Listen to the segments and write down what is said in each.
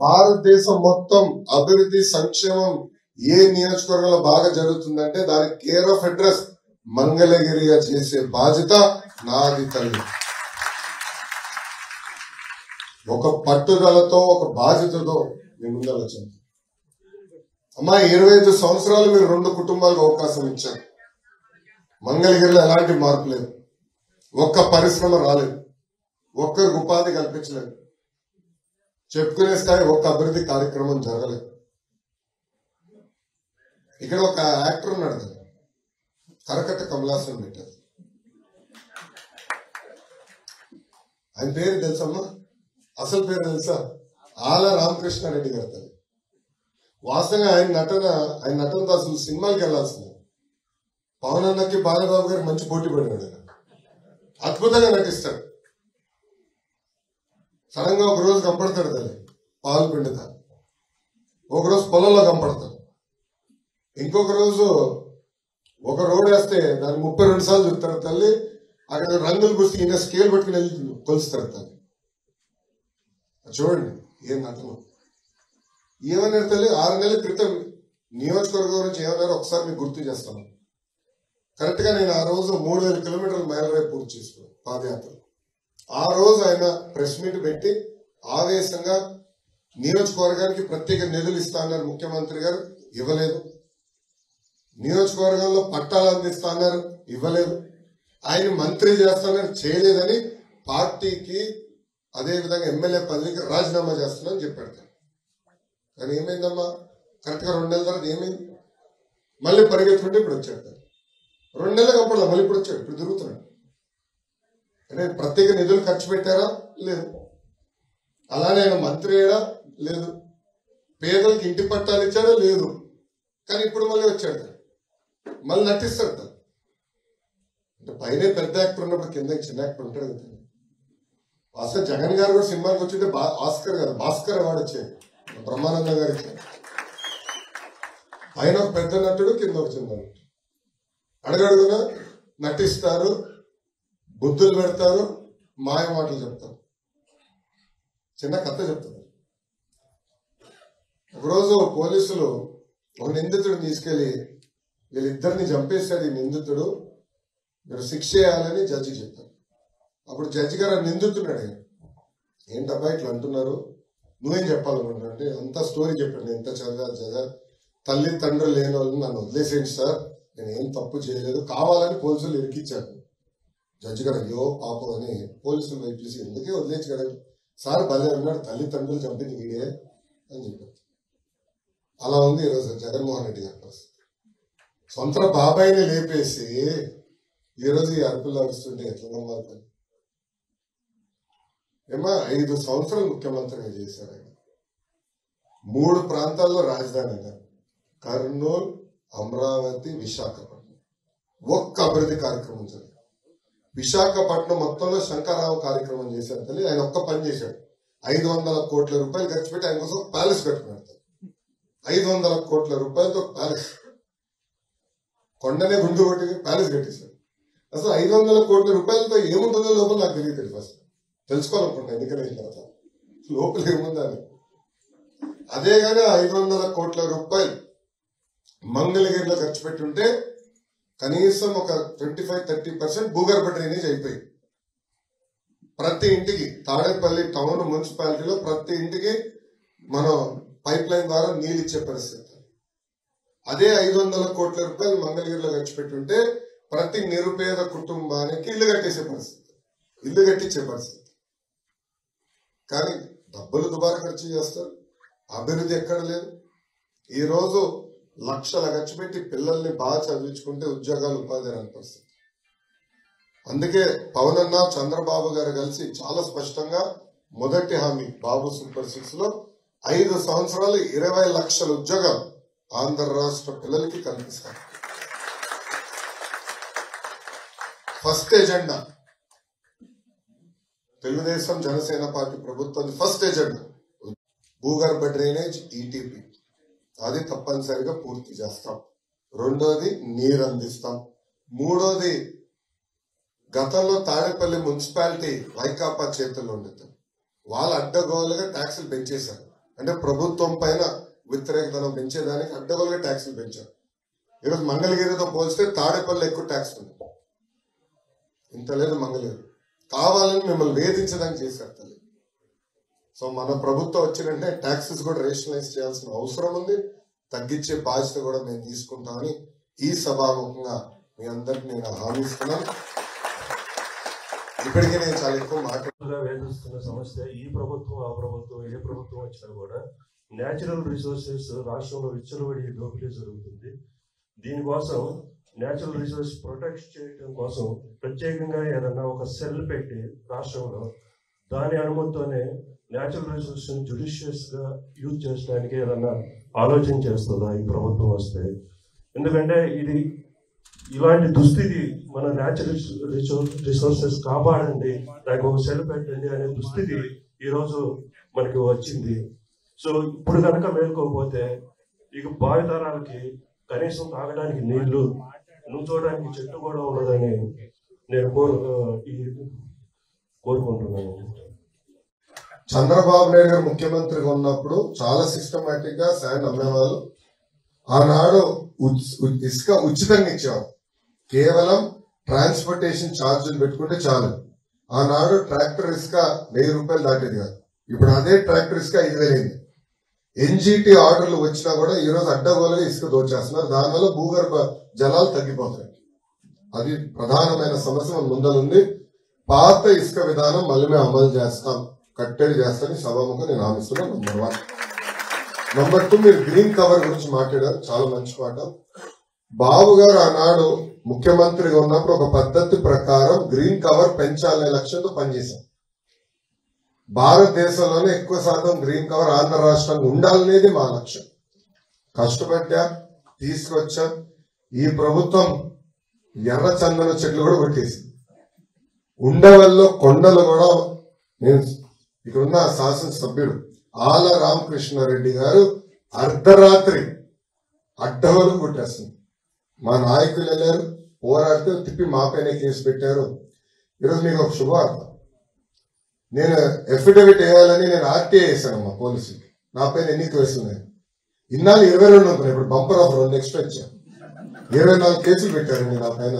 భారతదేశం మొత్తం అభివృద్ధి సంక్షేమం ఏ నియోజకవర్గంలో బాగా జరుగుతుందంటే దానికి కేర్ ఆఫ్ అడ్రస్ మంగళగిరిగా చేసే బాధ్యత నాది తల్లి. ఒక పట్టుదలతో ఒక బాధ్యతతో మీ ముందర వచ్చాను. అమ్మా 25 సంవత్సరాలు మీరు 2 కుటుంబాలకు అవకాశం ఇచ్చారు. మంగళగిరిలో ఎలాంటి మార్పు లేదు, ఒక్క పరిశ్రమ రాలేదు, ఒక్కరికి ఉపాధి కల్పించలేదు, చెప్పుకునే స్థాయి ఒక్క అభివృద్ధి కార్యక్రమం జరగలేదు. ఇక్కడ ఒక యాక్టర్ ఉన్నాడు కదా, కరకట్ట కమలాసన్ పెట్టారు. ఆయన పేరు తెలుసమ్మా? అసలు పేరు తెలుసా? ఆల రామకృష్ణారెడ్డి గారు తల్లి. వాస్తవంగా ఆయన నటనతో అసలు సినిమాకి వెళ్లాల్సింది. పవన్ అన్నకి బాలబాబు గారు మంచి పోటీ పడినాడు. అద్భుతంగా నటిస్తాడు. సడన్ గా ఒక రోజు కనపడతాడు తల్లి పాలు పిండుతా, ఒక రోజు పొలంలో కనపడతాడు, ఇంకొక రోజు ఒక రోడ్ వేస్తే దాన్ని 32 సార్లు చూస్తాడు తల్లి. అక్కడ రంగులు పూసి ఈయన స్కేల్ పట్టుకుని వెళ్ళి కొలుస్తాడు తల్లి. చూడండి ఏం నటన. ఏమన్నారు తల్లి? 6 నెలల క్రితం నియోజకవర్గం గురించి ఏమన్నారో ఒకసారి మీకు గుర్తు చేస్తాను. కరెక్ట్ గా నేను ఆ రోజు 3000 కిలోమీటర్ల మైలురాయి పూర్తి చేసుకున్నాను పాదయాత్ర. ఆ రోజు ఆయన ప్రెస్ మీట్ పెట్టి ఆవేశంగా నియోజకవర్గానికి ప్రత్యేక నిధులు ఇస్తా అన్నారు ముఖ్యమంత్రి గారు, ఇవ్వలేదు. నియోజకవర్గంలో పట్టాలు అందిస్తా అన్నారు, ఇవ్వలేదు. ఆయన మంత్రి చేస్తానని చేయలేదని పార్టీకి అదే విధంగా ఎమ్మెల్యే పదవికి రాజీనామా చేస్తున్నానని చెప్పాడు. కానీ ఏమైందమ్మా? కరెక్ట్ గా 2 నెలల తర్వాత ఏమైంది? మళ్ళీ పరిగెత్తుకుంటే ఇప్పుడు వచ్చాడు. 2 నెలలకు అప్పుడు మళ్ళీ ఇప్పుడు వచ్చాడు, ఇప్పుడు తిరుగుతున్నాడు. అంటే ప్రత్యేక నిధులు ఖర్చు పెట్టారా? లేదు. అలానే ఆయన మంత్రి అయ్యాడా? లేదు. పేదలకు ఇంటి పట్టాలు ఇచ్చాడా? లేదు. కానీ ఇప్పుడు మళ్ళీ వచ్చాడు, మళ్ళీ నటిస్తాడు. అంటే పైన పెద్ద యాక్టర్ ఉన్నప్పుడు కింద చిన్న యాక్టర్ ఉంటాడు కదా. అసలు జగన్ గారు కూడా సినిమాకి వచ్చింటే ఆస్కర్ కదా, భాస్కర్ అవార్డు వచ్చేది బ్రహ్మానందం గారికి. ఆయన ఒక పెద్ద నటుడు, కింద ఒక చిన్న నటుడు. అడగడుగునా నటిస్తారు, బుద్ధులు పెడతారు, మాయ మాటలు చెప్తారు, చిన్న కథ చెప్తారు. ఒకరోజు పోలీసులు ఒక నిందితుడిని తీసుకెళ్లి వీళ్ళిద్దరిని చంపేశాడు ఈ నిందితుడు, మీరు శిక్ష చేయాలని జడ్జికి చెప్పారు. అప్పుడు జడ్జి గారు నిందితున్నాడు, ఏంటబ్బా ఇట్లా అంటున్నారు, నువ్వేం చెప్పాలనుకుంటున్నా అంటే అంతా స్టోరీ చెప్పాడు. నేను ఎంత చదివా తల్లి తండ్రులు లేని వాళ్ళు నన్ను వదిలేసేయండి సార్, నేను ఏం తప్పు చేయలేదు, కావాలని పోలీసులు ఇరికిచ్చారు. జడ్జి గారు అయ్యో పాపం అని పోలీసులు వైపు చూసి ఎందుకే వదిలేచ్చు కదా సార్, భలే ఉన్నాడు, తల్లిదండ్రులు చంపింది వీడే అని చెప్పారు. అలా ఉంది ఈరోజు జగన్మోహన్ రెడ్డి గారి పరిస్థితి. సొంత బాబాయిని లేపేసి ఈరోజు ఈ అరుపులు అరుస్తుంటే ఎట్లా నమ్మాలి? ఏమా 5 సంవత్సరాలు ముఖ్యమంత్రిగా చేశారు ఆయన. 3 ప్రాంతాల్లో రాజధాని, కర్నూలు, అమరావతి, విశాఖపట్నం. ఒక్క అభివృద్ధి కార్యక్రమం జరిగింది. విశాఖపట్నం మొత్తంలో శంకరరావు కార్యక్రమం చేశారు తల్లి. ఆయన ఒక్క పని చేశాడు, 500 కోట్ల రూపాయలు ఖర్చు పెట్టి ఆయన కోసం ప్యాలెస్ కట్టుకున్నాడు. 500 కోట్ల రూపాయలతో ప్యాలెస్, కొండనే గుండు కొట్టి ప్యాలెస్ కట్టేశాడు. అసలు 500 కోట్ల రూపాయలతో ఏముంటుందో లోపల నాకు తెలియదు. ఫస్ట్ తెలుసుకోవాలనుకుంటా ఎన్నికలు అయిన తర్వాత లోపల ఏముందని. అదే కానీ 500 కోట్ల రూపాయలు మంగళగిరిలో ఖర్చు పెట్టుంటే కనీసం ఒక 25-30% భూగర్భ డ్రైనేజ్ అయిపోయింది. ప్రతి ఇంటికి తాడేపల్లి టౌన్ మున్సిపాలిటీలో ప్రతి ఇంటికి మనం పైప్ లైన్ ద్వారా నీళ్ళు ఇచ్చే పరిస్థితి. అదే 500 కోట్ల రూపాయలు మంగళగిరిలో ఖర్చు పెట్టుంటే ప్రతి నిరుపేద కుటుంబానికి ఇల్లు కట్టేసే పరిస్థితి, ఇల్లు కట్టించే పరిస్థితి. కానీ డబ్బులు దుబారా ఖర్చు చేస్తారు, అభివృద్ధి ఎక్కడ లేదు. ఈరోజు లక్షల ఖర్చు పెట్టి పిల్లల్ని బాగా చదివించుకుంటే ఉద్యోగాలు ఉపాధి రాని పరిస్థితి. అందుకే పవన్ అన్న చంద్రబాబు గారు కలిసి చాలా స్పష్టంగా మొదటి హామీ బాబు సూపర్ 6 లో 5 సంవత్సరాలు 20 లక్షల ఉద్యోగాలు ఆంధ్ర రాష్ట్ర పిల్లలకి కల్పిస్తారు. First agenda Telugu Desam Janasena party ప్రభుత్వం ఫస్ట్ ఎజెండా భూగర్భ డ్రైనేజ్ ఈటీపీ, అది తప్పనిసరిగా పూర్తి చేస్తాం. రెండోది నీరు అందిస్తాం. మూడోది గతంలో తాడేపల్లి మున్సిపాలిటీ వైకాపా చేతుల్లో ఉండేది, వాళ్ళు అడ్డగోలుగా ట్యాక్సులు పెంచేశారు. అంటే ప్రభుత్వం పైన వ్యతిరేకతనం పెంచేదానికి అడ్డగోలుగా ట్యాక్సులు పెంచారు. ఈరోజు మంగళగిరితో పోల్స్తే తాడేపల్లి ఎక్కువ ట్యాక్స్ ఉంది, ఇంత లేదు మంగళగిరి. కావాలని మిమ్మల్ని వేధించడానికి చేశారు తల్లి. సో మన ప్రభుత్వం వచ్చినంటే ట్యాక్సెస్ కూడా రేషనలైజ్ చేయాల్సిన అవసరం ఉంది, తగ్గించే బాధ్యత కూడా మేము తీసుకుంటామని ఈ సభాముఖంగా మీ అందరికి నేను హామీ ఇస్తున్నాను. ఇప్పటికే నేను చాలా ఎక్కువ వేధిస్తున్న సమస్య ఈ ప్రభుత్వం ఆ ప్రభుత్వం ఏ ప్రభుత్వం వచ్చినా కూడా న్యాచురల్ రిసోర్సెస్ రాష్ట్రంలో విచ్చలవిడి దోపిడీ జరుగుతుంది. దీనికోసం న్యాచురల్ రిసోర్స్ ప్రొటెక్ట్ చేయడం కోసం ప్రత్యేకంగా ఏదన్నా ఒక సెల్ పెట్టి రాష్ట్రంలో దాని అనుమతితోనే న్యాచురల్ రిసోర్స్ జ్యుడిషియస్ గా యూజ్ చేయడానికి ఏదన్నా ఆలోచన చేస్తుందా ఈ ప్రభుత్వం వస్తే? ఎందుకంటే ఇది ఇలాంటి దుస్థితి, మన న్యాచురల్ రిసోర్సెస్ కాపాడండి, దానికి ఒక సెల్ పెట్టండి అనే దుస్థితి ఈరోజు మనకి వచ్చింది. సో ఇప్పుడు కనుక మేల్కోకపోతే ఇక భావితరాలకి కనీసం తాగడానికి నీళ్లు, నుంచోడానికి చెట్టు కూడా ఉండదని నేను కోరుకుంటున్నాను. చంద్రబాబు నాయుడు గారు ముఖ్యమంత్రిగా ఉన్నప్పుడు చాలా సిస్టమేటిక్ గా శాండ్ అమ్మేవాళ్ళు. ఆనాడు ఇసుక ఉచితంగా ఇచ్చేవారు, కేవలం ట్రాన్స్పోర్టేషన్ ఛార్జీలు పెట్టుకుంటే చాలు. ఆనాడు ట్రాక్టర్ ఇసుక 1000 రూపాయలు దాటేది కాదు, ఇప్పుడు అదే ట్రాక్టర్ ఇసుక 5000 అయింది. ఎన్జిటి ఆర్డర్లు వచ్చినా కూడా ఈ రోజు అడ్డగోలుగా ఇసుక దోచేస్తున్నారు. దానివల్ల భూగర్భ జలాలు తగ్గిపోతాయి. అది ప్రధానమైన సమస్య మన ముందలుంది. పాత ఇసుక విధానం మళ్ళీ మేము అమలు చేస్తాం, కట్టడి చేస్తామని సభాముఖంగా నేను హామీస్తున్నాను. నంబర్ 1. నంబర్ 2, మీరు గ్రీన్ కవర్ గురించి మాట్లాడారు, చాలా మంచి మాట. బాబు గారు ఆనాడు ముఖ్యమంత్రిగా ఉన్నప్పుడు ఒక పద్ధతి ప్రకారం గ్రీన్ కవర్ పెంచాలనే లక్ష్యంతో పనిచేశాం. భారతదేశంలోనే ఎక్కువ శాతం గ్రీన్ కవర్ ఆంధ్ర రాష్ట్రానికి ఉండాలనేది మా లక్ష్యం. కష్టపడ్డా, తీసుకొచ్చా. ఈ ప్రభుత్వం ఎర్ర చందన చెట్లు కూడా కొట్టేసింది. ఉండవల్లో కొండలు కూడా, నేను ఇక్కడున్న శాసనసభ్యుడు ఆల రామకృష్ణారెడ్డి గారు అర్ధరాత్రి అడ్డవలు కొట్టేస్తుంది. మా నాయకులు వెళ్ళారు, పోరాడితే తిప్పి మా పైన కేసు పెట్టారు. ఈరోజు మీకు ఒక శుభవార్త, నేను ఎఫిడవిట్ వేయాలని నేను ఆర్టీఐ వేశాను మా పోలీసులకి, నా పైన ఎన్ని కేసులు ఉన్నాయి. ఇన్నాళ్ళు 22 అనుకున్నాను, ఇప్పుడు బంపర్ ఆఫర్ 2 ఎక్స్ట్రా ఇచ్చాను. 24 కేసులు పెట్టారండి నా పైన.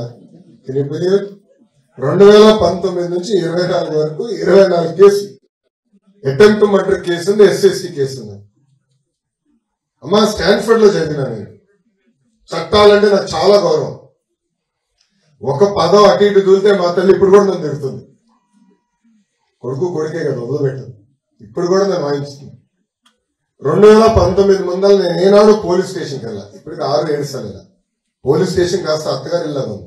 2019 నుంచి 24 వరకు 24 కేసులు. అటెంప్ట్ మర్డర్ కేసు ఉంది, ఎస్ఎస్టీ కేసు ఉంది. అమ్మా స్టాన్ఫర్డ్ లో చదివినా నేను. చట్టాలంటే నాకు చాలా గౌరవం. ఒక పదం అటు ఇటు దూరితే మా తల్లి ఇప్పుడు కూడా నన్ను తిరుగుతుంది. కొడుకే కదా వదిలిపెట్టదు, ఇప్పుడు కూడా నేను వాయించుతుంది. 2019 ముందర నేను ఏనాడు పోలీస్ స్టేషన్కి వెళ్ళా, ఇప్పటికి 6-7 సార్లు వెళ్ళా. పోలీస్ స్టేషన్ కాస్త అత్తగారు వెళ్ళాను,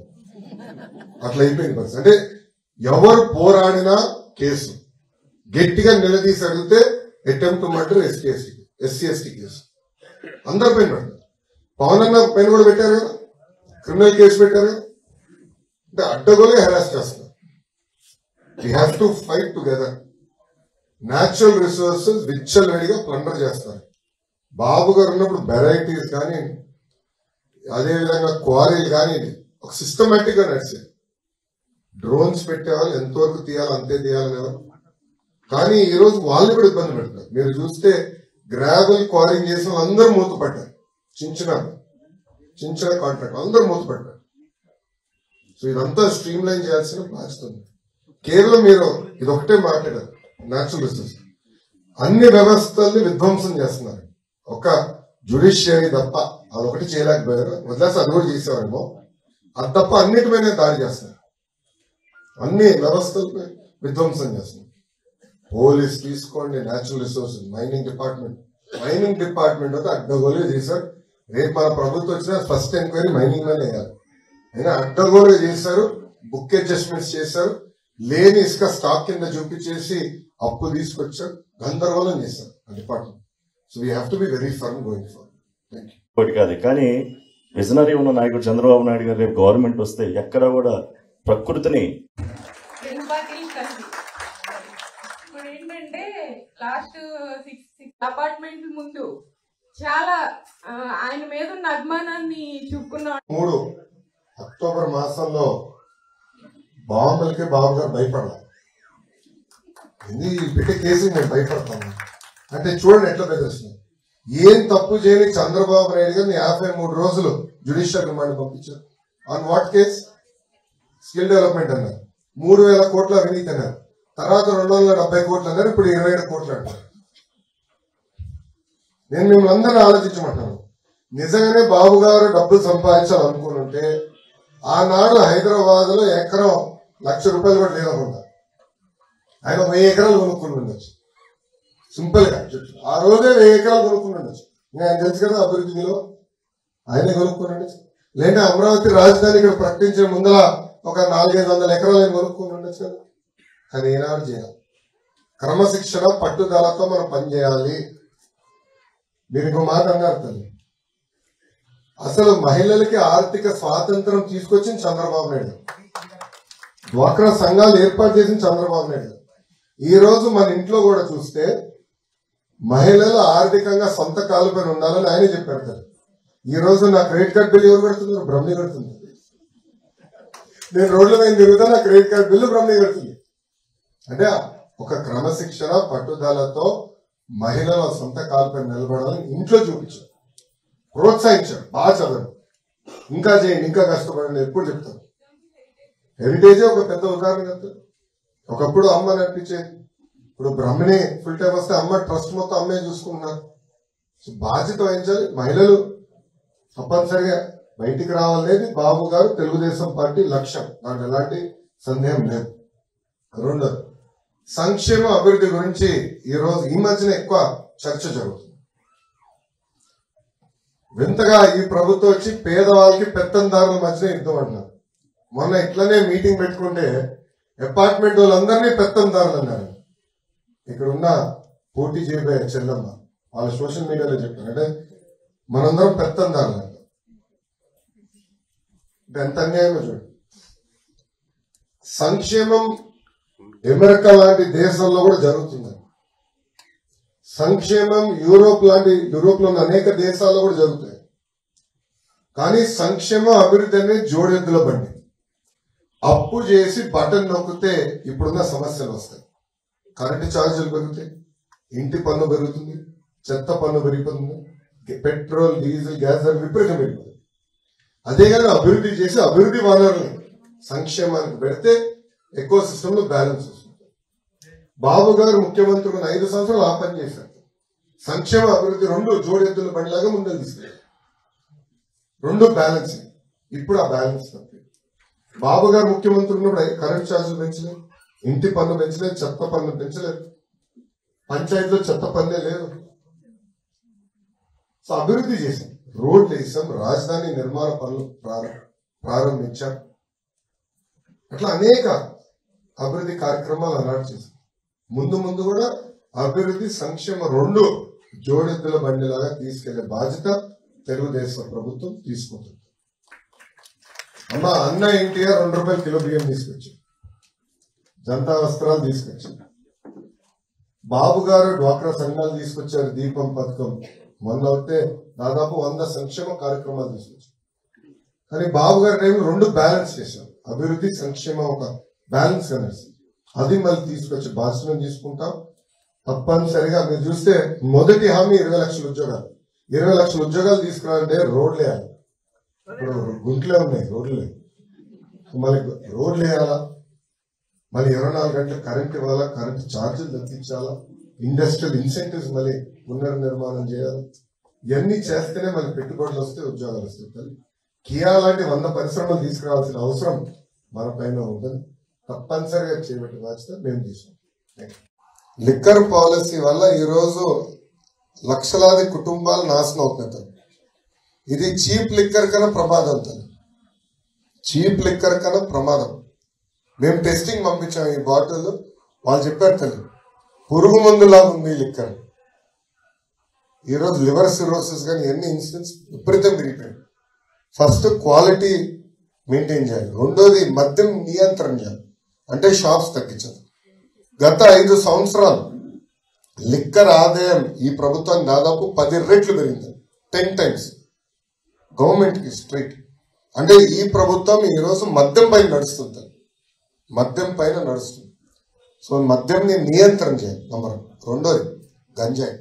అట్లా అయిపోయింది పరిస్థితి. అంటే ఎవరు పోరాడినా కేసు గట్టిగా నిలదీసి అడిగితే అటెంప్ట్ మర్డర్ ఎస్సీ/ఎస్టీ కేసు అందరి పైన పెట్టారు. పవన్ అన్న పైన కూడా పెట్టారు కదా, క్రిమినల్ కేసు పెట్టారు కదా. అంటే అడ్డగోలుగా హెరాస్ చేస్తున్నారు. We have to fight together. Natural resources విచ్చలవిడిగా ప్లండర్ చేస్తారు. బాబు గారు ఉన్నప్పుడు వెరైటీస్ కానీ, అదేవిధంగా క్వారీలు కానీ ఒక సిస్టమేటిక్ గా నడిచేది. డ్రోన్స్ పెట్టేవాళ్ళు ఎంతవరకు తీయాలి అంతే తీయాలనేవారు. కానీ ఈ రోజు వాళ్ళు కూడా ఇబ్బంది పెడతారు. మీరు చూస్తే గ్రావెల్ క్వారింగ్ చేసిన అందరూ మూతపడ్డారు. చిన్న చిన్న కాంట్రాక్ట్ అందరూ మూతపడ్డారు. సో ఇదంతా స్ట్రీమ్ లైన్ చేయాల్సిన బాధ్యత ఉంది. కేవలం మీరు ఇది ఒకటే మాట్లాడారు, న్యాచురల్ రిసోర్స్ అన్ని వ్యవస్థల్ని విధ్వంసం చేస్తున్నారు. ఒక జ్యుడిషియరీ తప్ప అదొకటి చేయలేకపోయారు, వదిలేసి అది కూడా చేసేవారేమో. అది తప్ప అన్నిటిపైన దాడి చేస్తున్నారు, అన్ని వ్యవస్థలపై విధ్వంసం చేస్తున్నారు. పోలీస్ తీసుకోండి, న్యాచురల్ రిసోర్సెస్, మైనింగ్ డిపార్ట్మెంట్ అయితే అడ్డగోలుగా చేశారు. రేపు మన ప్రభుత్వం వచ్చిన ఫస్ట్ ఎంక్వైరీ మైనింగ్ లోనే వేయాలి. అయినా అడ్డగోలుగా చేశారు, బుక్ అడ్జస్ట్మెంట్స్ చేశారు, లేని ఇసుక స్టాక్ కింద చూపించేసి అప్పు తీసుకొచ్చారు, గందరగోళం చేశారు ఆ department. So we have to be very firm going forward. Thank you. కాదు కానీ విజనరీ ఉన్న నాయకుడు చంద్రబాబు నాయుడు గారు రేపు గవర్నమెంట్ వస్తే ఎక్కడ కూడా ప్రకృతిని ఇప్పుడు ఏంటంటే లాస్ట్ 6 అపార్ట్మెంట్ల ముందు చాలా ఆయన మీద ఉన్న అభిమానాన్ని చూపుకున్నాడు. 3 అక్టోబర్ మాసంలో బాంబులకి బాబు గారు భయపడాలి. ఇది పెట్టే కేసు నేను భయపడతాను. అంటే చూడండి ఎట్లా బెదిరిస్తున్నారు. ఏం తప్పు చేయని చంద్రబాబు నాయుడు గారిని 53 రోజులు జ్యుడిషియల్ రిమాండ్ పంపించారు. On what case? Skill development అన్నారు, 3000 కోట్ల అవినీతి అన్నారు, తర్వాత 270 కోట్లు అన్నారు, ఇప్పుడు 27 కోట్లు అంటారు. నేను మిమ్మల్ని అందరినీ ఆలోచించమంటున్నాను. నిజంగానే బాబు గారు డబ్బులు సంపాదించాలనుకుంటే ఆనాడు హైదరాబాద్ లో ఎకరం ₹1,00,000 కూడా లేదనుకుంటా, ఆయన 1000 ఎకరాలు కొనుక్కుని ఉండొచ్చు. సింపుల్ గా ఆ రోజే 1000 ఎకరాలు కొనుక్కుని ఉండొచ్చు. ఇంకా ఆయన తెలుసు కదా అభివృద్ధిలో ఆయనే కొనుక్కుని ఉండొచ్చు. లేదా అమరావతి రాజధాని ఇక్కడ ప్రకటించే ముందర ఒక 400-500 ఎకరాలు ఆయన కొనుక్కుని ఉండొచ్చు కదా. కానీ ఏనాడు చేయాలి. క్రమశిక్షణ పట్టుదలతో మనం పనిచేయాలి. మీరు ఇంకో మాట అన్నారు తల్లి, అసలు మహిళలకి ఆర్థిక స్వాతంత్రం తీసుకొచ్చింది చంద్రబాబు నాయుడు. డ్వాక్రా సంఘాలు ఏర్పాటు చేసిన చంద్రబాబు నాయుడు. ఈ రోజు మన ఇంట్లో కూడా చూస్తే మహిళలు ఆర్థికంగా సొంత కాలుపైన ఉండాలని ఆయనే చెప్పారు. ఈ రోజు నా క్రెడిట్ కార్డ్ బిల్లు ఎవరు కడుతున్నారు? బ్రహ్మి కడుతుంది. నేను రోడ్ల మీద తిరుగుతా, నా క్రెడిట్ కార్డ్ బిల్లు బ్రహ్మి కడుతుంది. అంటే ఒక క్రమశిక్షణ పట్టుదలతో మహిళల సొంత కాలుపైన నిలబడాలని ఇంట్లో చూపించారు, ప్రోత్సహించారు. బాగా చదవండి, ఇంకా చేయండి, ఇంకా కష్టపడండి ఎప్పుడు చెప్తారు. హెరిటేజే ఒక పెద్ద ఉదాహరణ కదా. ఒకప్పుడు అమ్మ నడిపించేది, ఇప్పుడు బ్రహ్మని ఫుల్ టైం వస్తే అమ్మ ట్రస్ట్ మొత్తం అమ్మే చూసుకుంటున్నారు. బాధ్యత వహించాలి. మహిళలు తప్పనిసరిగా బయటికి రావాలనేది బాబు గారు తెలుగుదేశం పార్టీ లక్ష్యం, దాంట్లో ఎలాంటి సందేహం లేదు. రెండోది సంక్షేమ అభివృద్ధి గురించి ఈ మధ్యన ఎక్కువ చర్చ జరుగుతుంది. వింతగా ఈ ప్రభుత్వం వచ్చి పేదవాళ్ళకి పెత్తందారుల మధ్యన యుద్ధం అంటున్నారు. మొన్న ఇట్లనే మీటింగ్ పెట్టుకుంటే అపార్ట్మెంట్ వాళ్ళందరినీ పెత్తందారులు అన్నారు. ఇక్కడ ఉన్న పోటీ చేయబోయే చెల్లమ్మ వాళ్ళ సోషల్ మీడియాలో చెప్పారు, అంటే మనందరం పెత్తందారులు అంట. ఎంత అన్యాయమో చూడండి. సంక్షేమం అమెరికా లాంటి దేశాల్లో కూడా జరుగుతుంది. సంక్షేమం యూరోప్లో ఉన్న అనేక దేశాల్లో కూడా జరుగుతాయి. కానీ సంక్షేమ అభివృద్ధి అనేది జోడెద్దుల బండి. అప్పు చేసి బటన్ నొక్కితే ఇప్పుడున్న సమస్యలు వస్తాయి. కరెంటు ఛార్జీలు పెరుగుతాయి, ఇంటి పన్ను పెరుగుతుంది, చెత్త పన్ను పెరిగిపోతుంది, పెట్రోల్ డీజిల్ గ్యాస్ ధర విపరీతం పెరిగిపోతుంది. అదే కానీ అభివృద్ధి చేసి అభివృద్ధి వనరుల్ని సంక్షేమానికి పెడితే ఎకో సిస్టమ్ లో బ్యాలెన్స్ వస్తుంది. బాబు గారు ముఖ్యమంత్రి 5 సంవత్సరాలు ఆ పని చేశారు. సంక్షేమ అభివృద్ధి రెండు జోడెద్దుల బండిలాగా ముందుకు తీసుకెళ్ళారు, రెండు బ్యాలెన్స్. ఇప్పుడు ఆ బ్యాలెన్స్ తప్పి బాబు గారు ముఖ్యమంత్రి ఉన్నప్పుడు కరెంట్ ఛార్జీలు పెంచలేదు, ఇంటి పన్ను పెంచలేదు, చెత్త పన్ను పెంచలేదు, పంచాయతీలో చెత్త పన్నే లేదు. సో అభివృద్ధి చేశాం, రోడ్లు వేసాం, రాజధాని నిర్మాణ పనులు ప్రారంభించాం. అట్లా అనేక అభివృద్ధి కార్యక్రమాలు అలవాటు చేశాం. ముందు ముందు కూడా అభివృద్ధి సంక్షేమ రెండు జోడెద్దుల బండిలాగా తీసుకెళ్లే బాధ్యత తెలుగుదేశం ప్రభుత్వం తీసుకుంటుంది. అన్న ఎన్టీఆర్ ₹2 కిలో బియ్యం తీసుకొచ్చారు, జనతా వస్త్రాలు తీసుకొచ్చారు. బాబు గారు డ్వాక్రా సంఘాలు తీసుకొచ్చారు, దీపం పథకం. మొన్న అయితే దాదాపు 100 సంక్షేమ కార్యక్రమాలు తీసుకొచ్చారు. కానీ బాబు గారి టైంలో రెండు బ్యాలెన్స్ చేశారు, అభివృద్ధి సంక్షేమం ఒక బ్యాలెన్స్ గా నడిచింది. అది మళ్ళీ తీసుకొచ్చి బాధ్యతను తీసుకుంటాం. తప్పనిసరిగా మీరు చూస్తే మొదటి హామీ 20 లక్షల ఉద్యోగాలు. 20 లక్షల ఉద్యోగాలు తీసుకురావాలంటే రోడ్లు వేయాలి. ఇప్పుడు గుంట్లే ఉన్నాయి, రోడ్లు లేవు. మళ్ళీ రోడ్లు వేయాలా, మళ్ళీ 24 గంటల కరెంట్ ఇవ్వాలా, కరెంట్ ఛార్జీలు తగ్గించాలా, ఇండస్ట్రియల్ ఇన్సెంటివ్స్ మళ్ళీ పునర్నిర్మాణం చేయాలి. ఇవన్నీ చేస్తేనే మళ్ళీ పెట్టుబడులు వస్తే ఉద్యోగాలు వస్తాయి. కియా లాంటి 100 పరిశ్రమలు తీసుకురావాల్సిన అవసరం మన పైన ఉంటుంది. తప్పనిసరిగా చేపట్టే బాధ్యత మేము తీసుకుంటాం. లిక్కర్ పాలసీ వల్ల ఈరోజు లక్షలాది కుటుంబాలు నాశనం అవుతున్నాయి. ఇది చీప్ లిక్కర్ కన్నా ప్రమాదం, చీప్ లిక్కర్ కన్నా ప్రమాదం. మేము టెస్టింగ్ పంపించాము ఈ బాటిల్, వాళ్ళు చెప్పారు తల్లి పురుగు మందులాగా ఉంది లిక్కర్. ఈరోజు లివర్ సిరోసిస్ కానీ ఎన్ని ఇన్సిడెంట్స్ విపరీతం పెరిగిపోయాయి. ఫస్ట్ క్వాలిటీ మెయింటైన్ చేయాలి, రెండోది మద్యం నియంత్రణ చేయాలి, అంటే షాప్స్ తగ్గించాలి. గత 5 సంవత్సరాలు లిక్కర్ ఆదాయం ఈ ప్రభుత్వానికి దాదాపు 10 రెట్లు పెరిగింది, 10 times గవర్నమెంట్ కి స్ట్రైట్. అంటే ఈ ప్రభుత్వం ఈరోజు మద్యం పైన నడుస్తుంది, మద్యం పైన నడుస్తుంది. సో మద్యంని నియంత్రణ చేయాలి నంబర్ 1. రెండోది గంజాయి.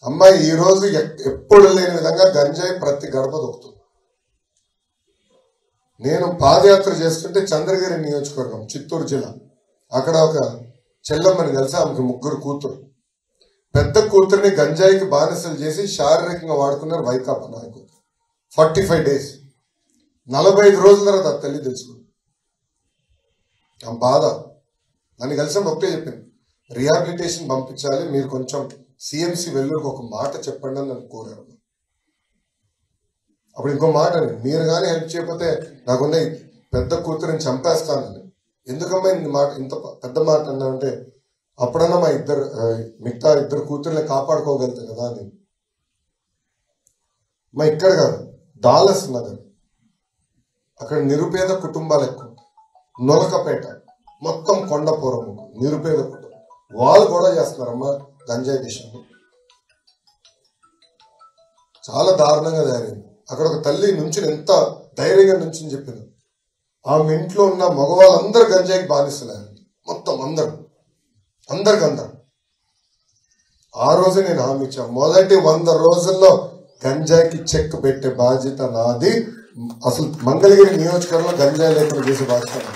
అమ్మాయి ఈ రోజు ఎప్పుడు లేని విధంగా గంజాయి ప్రతి గడప దొక్కుతుంది. నేను పాదయాత్ర చేస్తుంటే చంద్రగిరి నియోజకవర్గం, చిత్తూరు జిల్లా, అక్కడ ఒక చెల్లమ్మని కలిసి ఆమెకు 3 కూతురు. పెద్ద కూతురిని గంజాయికి బానిసలు చేసి శారీరకంగా వాడుకున్నారు వైకాపా నాయకులు. 45 days, 45 రోజుల తర్వాత తల్లి తెలుసుకుంది. ఆ బాధ నన్ను కలిసినప్పుడు ఒకటే చెప్పింది, రిహాబిలిటేషన్ పంపించాలి, మీరు కొంచెం సిఎంసి వెల్లూరుకు ఒక మాట చెప్పండి అని నన్ను కోరారు. అప్పుడు ఇంకో మాట, మీరు కానీ హెల్ప్ చేయకపోతే నాకున్న పెద్ద కూతురిని చంపేస్తానని. ఎందుకమ్మా ఇంత పెద్ద మాట అన్నామంటే, అప్పుడన్నా మిగతా ఇద్దరు కూతుర్ని కాపాడుకోగలుగుతా కదా అని. మా ఇక్కడ కాదు, డాలస్ నగర్, అక్కడ నిరుపేద కుటుంబాలు ఎక్కువ. నొలకపేట మొత్తం కొండపురం నిరుపేద కుటుంబం, వాళ్ళు కూడా చేస్తున్నారమ్మా గంజాయి దేశంలో. చాలా దారుణంగా తయారైంది. అక్కడ ఒక తల్లి నుంచి ఎంత ధైర్యంగా నుంచి చెప్పింది, ఆమె ఇంట్లో ఉన్న మగవాళ్ళందరూ గంజాయికి బానిస్తున్నారు, మొత్తం అందరికి. ఆ రోజే నేను హామీ ఇచ్చాను, మొదటి 100 రోజుల్లో గంజాయికి చెక్ పెట్టే బాధ్యత నాది. అసలు మంగళగిరి నియోజకవర్గంలో గంజాయి లేకుండా చేసే బాధ్యత.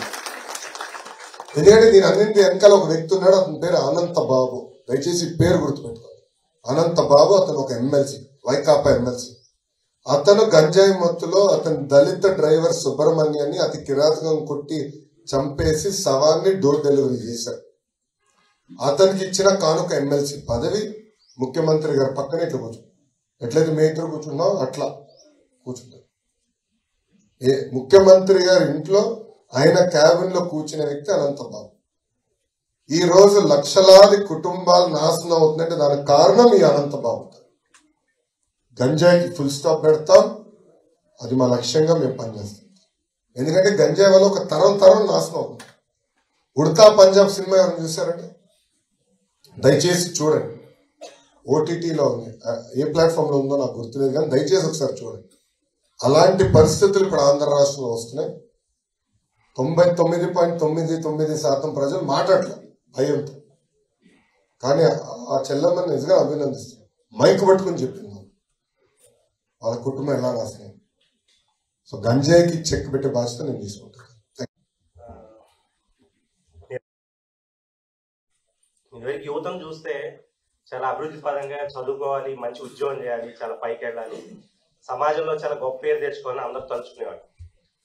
ఎందుకంటే దీని అన్నింటి వెనకాల ఒక వ్యక్తి ఉన్నాడు, అతని పేరు అనంత బాబు. దయచేసి పేరు గుర్తుపెట్టుకోవాలి, అనంత బాబు. అతను ఒక ఎమ్మెల్సీ, వైకాపా ఎమ్మెల్సీ. అతను గంజాయి మత్తులో అతని దళిత డ్రైవర్ సుబ్రహ్మణ్యాన్ని అతి కిరాతకం కొట్టి చంపేసి శవాన్ని డోర్ డెలివరీ చేశాడు. అతనికి ఇచ్చిన కానుక ఎమ్మెల్సీ పదవి. ముఖ్యమంత్రి గారు పక్కనే ఇట్లా కూర్చుంటారు, ఎట్లయితే మీ ఇద్దరు కూర్చున్నావు అట్లా కూర్చుంటారు. ముఖ్యమంత్రి గారి ఇంట్లో ఆయన క్యాబిన్ లో కూర్చున్న వ్యక్తి అనంతబాబు. ఈ రోజు లక్షలాది కుటుంబాలు నాశనం అవుతుందంటే దానికి కారణం ఈ అనంతబాబు. గంజాయికి ఫుల్ స్టాప్ పెడతాం, అది మా లక్ష్యంగా మేము పనిచేస్తాం. ఎందుకంటే గంజాయి వల్ల ఒక తరం నాశనం అవుతుంది. ఉడతా పంజాబ్ సినిమా ఎవరైనా చూసారంటే దయచేసి చూడండి, ఓటీటీలో ఉంది, ఏ ప్లాట్ఫామ్ లో ఉందో నాకు గుర్తులేదు కానీ దయచేసి ఒకసారి చూడండి. అలాంటి పరిస్థితులు ఇప్పుడు ఆంధ్ర రాష్ట్రంలో వస్తున్నాయి. 99.99% ప్రజలు మాట్లాడలేదు భయంతో. కానీ ఆ చెల్లమ్మని నిజంగా అభినందిస్తున్నాను, మైక్ పట్టుకుని చెప్పింది వాళ్ళ కుటుంబం ఎలా రాసినాయి. సో గంజాయికి చెక్ పెట్టే బాధ్యత నేను తీసుకుంటాను. యువతను చూస్తే చాలా అభివృద్ధి పరంగా చదువుకోవాలి, మంచి ఉద్యోగం చేయాలి, చాలా పైకి వెళ్ళాలి, సమాజంలో చాలా గొప్ప పేరు తెచ్చుకోవాలని అందరూ తలుచుకునేవాడు.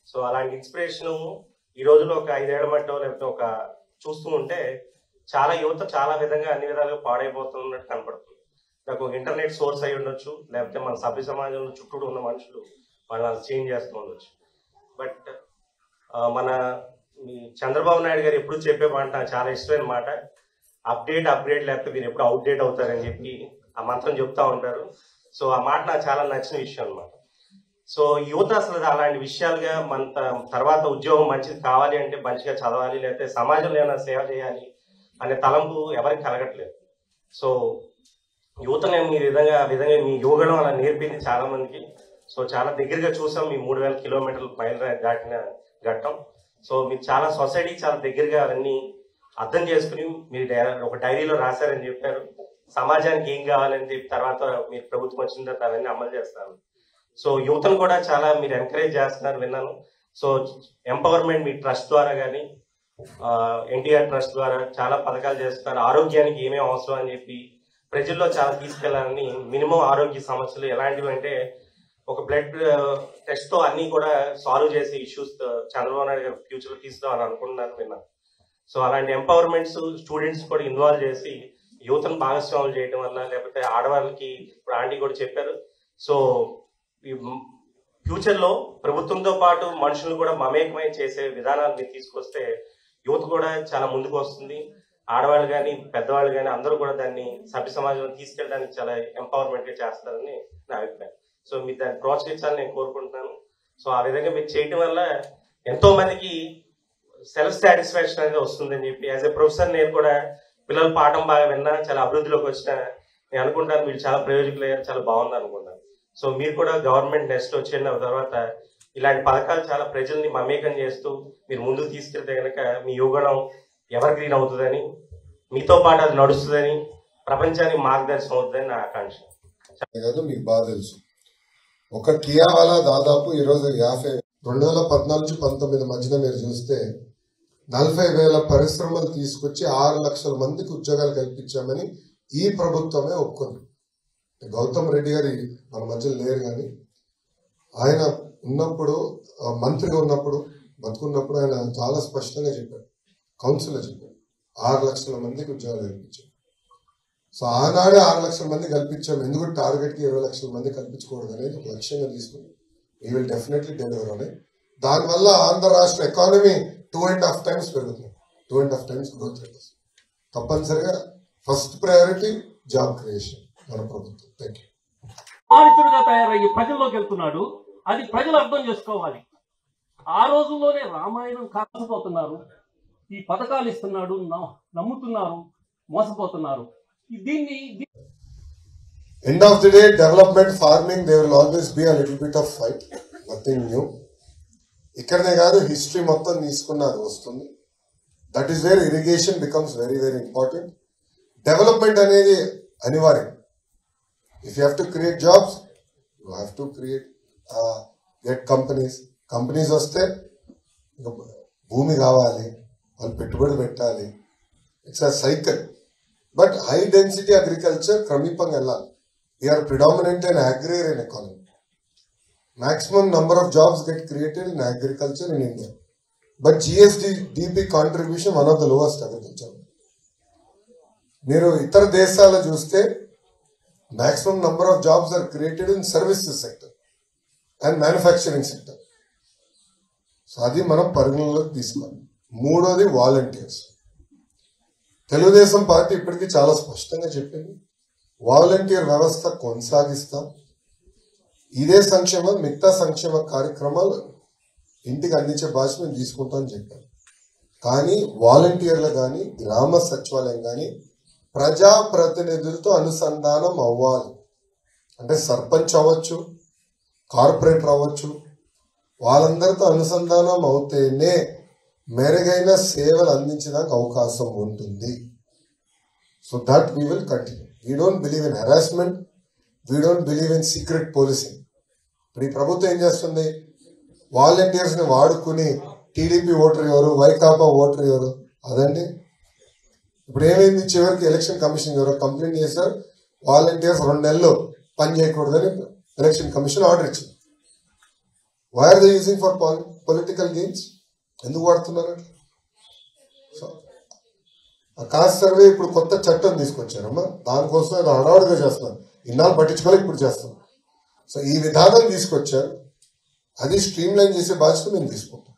సో అలాంటి ఇన్స్పిరేషన్ ఈ రోజులో ఒక 5 ఏళ్ల మట్టో లేకపోతే ఒక చూస్తూ ఉంటే చాలా యువత చాలా విధంగా అన్ని విధాలుగా పాడైపోతున్నట్టు కనపడుతుంది. నాకు ఇంటర్నెట్ సోర్స్ అయి ఉండొచ్చు, లేకపోతే మన సభ్య సమాజంలో చుట్టూ ఉన్న మనుషులు వాళ్ళని చేంజ్ చేస్తూ ఉండొచ్చు. బట్ మన చంద్రబాబు నాయుడు గారు ఎప్పుడు చెప్పే మాట చాలా ఇష్టమైన మాట, అప్గ్రేడ్ లేకపోతే మీరు ఎప్పుడు అవుట్డేట్ అవుతారని చెప్పి ఆ మంత్రం చెప్తా ఉంటారు. సో ఆ మాట నాకు చాలా నచ్చిన విషయం అనమాట. సో యువత అసలు అలాంటి విషయాలుగా మన తర్వాత ఉద్యోగం మంచిది కావాలి అంటే మంచిగా చదవాలి, లేకపోతే సమాజంలో ఏమైనా సేవ చేయాలి అనే తలంపు ఎవరికి కలగట్లేదు. సో యువత నేను మీ విధంగా మీ యువగణం అలా నేర్పింది చాలా మందికి. సో చాలా దగ్గరగా చూసాం, మీ 3000 కిలోమీటర్లు దాటిన ఘట్టం. సో మీరు చాలా సొసైటీకి చాలా దగ్గరగా అవన్నీ అర్థం చేసుకుని మీరు ఒక డైరీలో రాశారని చెప్పారు. సమాజానికి ఏం కావాలని చెప్పి తర్వాత మీరు ప్రభుత్వం వచ్చిన తర్వాత అవన్నీ అమలు చేస్తారు. సో యువతను కూడా చాలా మీరు ఎంకరేజ్ చేస్తున్నారు విన్నాను. సో ఎంపవర్మెంట్ మీ ట్రస్ట్ ద్వారా కానీ ఎన్టీఆర్ ట్రస్ట్ ద్వారా చాలా పథకాలు చేస్తున్నారు. ఆరోగ్యానికి ఏమేమి అవసరం అని చెప్పి ప్రజల్లో చాలా తీసుకెళ్లాలని. మినిమం ఆరోగ్య సమస్యలు ఎలాంటివి అంటే ఒక బ్లడ్ టెస్ట్ తో అన్ని కూడా సాల్వ్ చేసే ఇష్యూస్ చంద్రబాబు నాయుడు గారు ఫ్యూచర్ లో తీసుకురావాలని అనుకుంటున్నాను విన్నాను. సో అలాంటి ఎంపవర్మెంట్స్ స్టూడెంట్స్ కూడా ఇన్వాల్వ్ చేసి యువతను భాగస్వాములు చేయడం వల్ల, లేకపోతే ఆడవాళ్ళకి ఇప్పుడు ఆంటీ కూడా చెప్పారు. సో ఫ్యూచర్ లో ప్రభుత్వంతో పాటు మనుషులు కూడా మమేకమై చేసే విధానాన్ని తీసుకొస్తే యువత కూడా చాలా ముందుకు వస్తుంది. ఆడవాళ్ళు కానీ పెద్దవాళ్ళు కానీ అందరూ కూడా దాన్ని సభ్య సమాజంలో తీసుకెళ్ళడానికి చాలా ఎంపవర్మెంట్ గా చేస్తారని నా అభిప్రాయం. సో మీరు దాన్ని ప్రోత్సహించాలని నేను కోరుకుంటున్నాను. సో ఆ విధంగా మీరు చేయడం వల్ల ఎంతో మందికి సెల్ఫ్ సాటిస్ఫాక్షన్ అనేది వస్తుందని చెప్పి యాజ్ ఎ ప్రొఫెసర్ నేను కూడా పిల్లలు పాఠం బాగా విన్నా, చాలా అభివృద్ధిలోకి వచ్చినా నేను అనుకుంటాను మీరు చాలా ప్రయోజకులు అయ్యారు, చాలా బాగుంది అనుకుంటాను. సో మీరు కూడా గవర్నమెంట్ నెక్స్ట్ వచ్చిన తర్వాత ఇలాంటి పథకాలు చాలా ప్రజల్ని మమేకం చేస్తూ మీరు ముందుకు తీసుకెళ్తే కనుక మీ యువగణం ఎవర్ గ్రీన్ అవుతుందని, మీతో పాటు అది నడుస్తుందని ప్రపంచానికి మార్గదర్శనం అవుతుందని నా ఆకాంక్ష. కాదు, మీకు బాగా తెలుసు, ఒక కియా వాలా దాదాపు ఈరోజు 2014 నుంచి 19 మధ్యన మీరు చూస్తే 40,000 పరిశ్రమలు తీసుకొచ్చి 6 లక్షల మందికి ఉద్యోగాలు కల్పించామని ఈ ప్రభుత్వమే ఒప్పుకుంది. గౌతమ్ రెడ్డి గారి మన మధ్యలో లేరు, కానీ ఆయన ఉన్నప్పుడు మంత్రిగా ఉన్నప్పుడు బతుకున్నప్పుడు ఆయన చాలా స్పష్టంగా చెప్పారు, కౌన్సిల్లో చెప్పారు 6 లక్షల మందికి ఉద్యోగాలు కల్పించాం. సో ఆనాడే 6 లక్షల మంది కల్పించాం. ఎందుకు టార్గెట్కి 20 లక్షల మంది కల్పించకూడదు అనేది ఒక లక్ష్యంగా తీసుకుని వీ విల్ డెఫినెట్లీ డెలివర్ అని. దానివల్ల ఆంధ్ర రాష్ట్ర ఎకానమీ 2.5 times పెరుగుతుంది, 2.5 times గ్రోత్ రేట్. తప్పనిసరిగా ఫస్ట్ ప్రయారిటీ జాబ్ క్రియేషన్ మన ప్రభుత్వం. Thank you. బాధితుడిగా తయారయ్యి ప్రజల్లోకి వెళ్తున్నాడు, అది ప్రజలు అర్థం చేసుకోవాలి. ఆ రోజుల్లోనే రామాయణం కాకపోతున్నారు, ఈ పథకాలు ఇస్తున్నాడు, నమ్ముతున్నారు, మోసపోతున్నారు. దీన్ని end of the day development, farming, they will always be a little bit of fight, nothing new. ఇక్కడనే కాదు, హిస్టరీ మొత్తం తీసుకున్నది వస్తుంది. That is where irrigation becomes very very important. Development అనేది అనివార్యం. If you have to create jobs, you have to create get companies వస్తే భూమి కావాలి, వాళ్ళు పెట్టుబడి పెట్టాలి. It's a cycle. But high density agriculture క్రమీపంగా వెళ్ళాలి. We are predominant in agrarian economy. Maximum number of jobs get created in agriculture in India. But GSDP contribution one of the lowest agriculture. మీరు ఇతర దేశాల్లో చూస్తే maximum number of jobs are created in services sector and manufacturing sector. So అది మనం పరిగణలోకి తీసుకోవాలి. మూడోది volunteers. Telugu Desam party ఇప్పటికీ చాలా స్పష్టంగా చెప్పింది, వాలంటీర్ వ్యవస్థ కొనసాగిస్తాం. ఇదే సంక్షేమం, మిగతా సంక్షేమ కార్యక్రమాలు ఇంటికి అందించే బాధ్యత మేము తీసుకుంటామని చెప్పారు. కానీ వాలంటీర్లు కానీ గ్రామ సచివాలయం కానీ ప్రజాప్రతినిధులతో అనుసంధానం అవ్వాలి. అంటే సర్పంచ్ అవ్వచ్చు, కార్పొరేటర్ అవ్వచ్చు, వాళ్ళందరితో అనుసంధానం అవుతేనే మెరుగైన సేవలు అందించడానికి అవకాశం ఉంటుంది. So that we will continue. We don't believe in harassment, we don't believe in secret policing. ఇప్పుడు ఈ ప్రభుత్వం ఏం చేస్తుంది, వాలంటీర్స్ ని వాడుకుని టీడీపీ ఓటర్ ఎవరు, వైకాపా ఓటర్ ఎవరు, అదండి. ఇప్పుడు ఏమైంది, చివరికి ఎలక్షన్ కమిషన్ ఎవరో కంప్లైంట్ చేశారు, వాలంటీర్స్ 2 నెలలు పని చేయకూడదని ఎలక్షన్ కమిషన్ ఆర్డర్ ఇచ్చింది. Why are they using for political gains? ఎందుకు వాడుతున్నారు? సో కాస్ట్ సర్వే ఇప్పుడు కొత్త చట్టం తీసుకొచ్చారమ్మా, దానికోసం ఏదో హడావుడిగా చేస్తున్నారు. ఇన్నాళ్ళు పట్టించుకోవాలి, ఇప్పుడు చేస్తాం. సో ఈ విధానం తీసుకొచ్చారు, అది స్ట్రీమ్ లైన్ చేసే బాధ్యత మేము తీసుకుంటాం.